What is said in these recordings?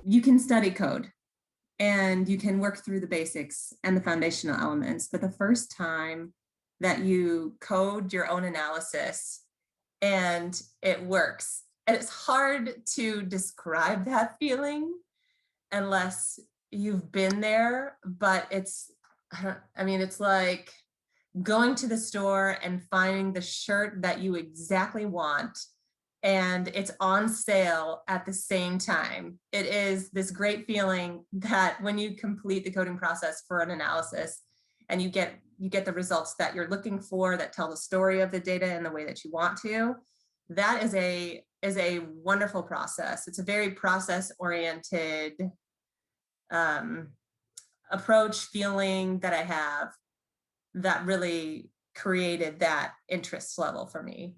you can study code and you can work through the basics and the foundational elements, but the first time that you code your own analysis and it works, and it's hard to describe that feeling unless you've been there, but it's like going to the store and finding the shirt that you exactly want and it's on sale at the same time. It is this great feeling that when you complete the coding process for an analysis and you get the results that you're looking for that tell the story of the data in the way that you want to, that is a wonderful process. It's a very process oriented approach, feeling that I have that really created that interest level for me.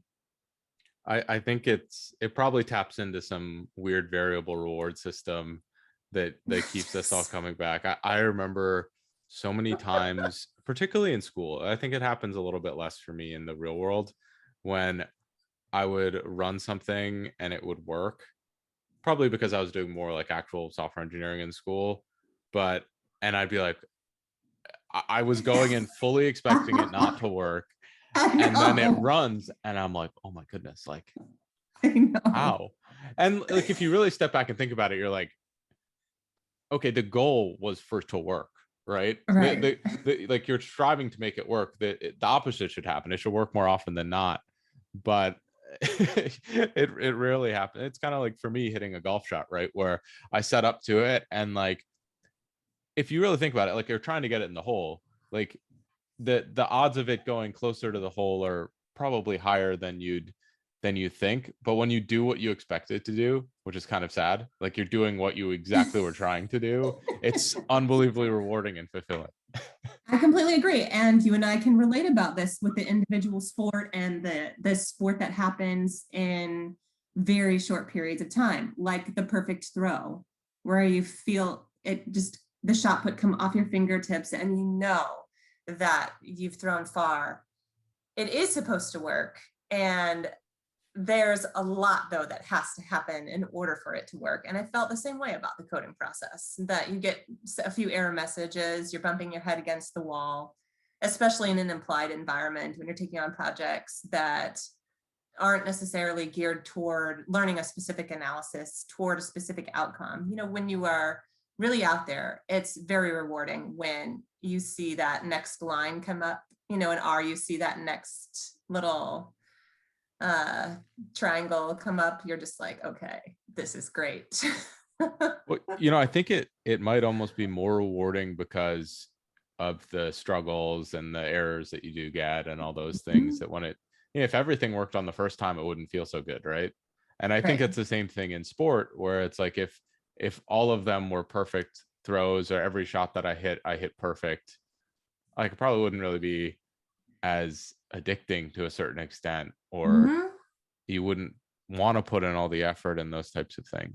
I think it probably taps into some weird variable reward system that keeps us all coming back. I remember so many times, particularly in school. I think it happens a little bit less for me in the real world, when I would run something and it would work, probably because I was doing more like actual software engineering in school. And I'd be like, I was going in fully expecting it not to work, I and then it know. runs and I'm like, oh my goodness, like, I know. how? And like, if you really step back and think about it, you're like, okay, the goal was for it to work, right? Right. Like, you're striving to make it work. The opposite should happen. It should work more often than not. But it rarely happens. It's kind of like for me hitting a golf shot, right? Where I set up to it, and like, if you really think about it, like, you're trying to get it in the hole, like, the odds of it going closer to the hole are probably higher than you think. But when you do what you expect it to do, which is kind of sad, like, you're doing what you exactly were trying to do, it's unbelievably rewarding and fulfilling. I completely agree. And you and I can relate about this with the individual sport and the sport that happens in very short periods of time, like the perfect throw, where you feel it just the shot put come off your fingertips and you know that you've thrown far. It is supposed to work. And there's a lot though that has to happen in order for it to work. And I felt the same way about the coding process, that you get a few error messages, you're bumping your head against the wall, especially in an implied environment when you're taking on projects that aren't necessarily geared toward learning a specific analysis toward a specific outcome. When you are really out there, it's very rewarding when you see that next line come up, in R, you see that next little triangle come up. You're just like, okay, this is great. Well, I think it might almost be more rewarding because of the struggles and the errors that you do get and all those things, that when if everything worked on the first time, it wouldn't feel so good, right? And I think Right. it's the same thing in sport, where it's like, if all of them were perfect throws, or every shot that I hit perfect, like, it probably wouldn't really be as addicting to a certain extent, or Hmm. you wouldn't want to put in all the effort and those types of things.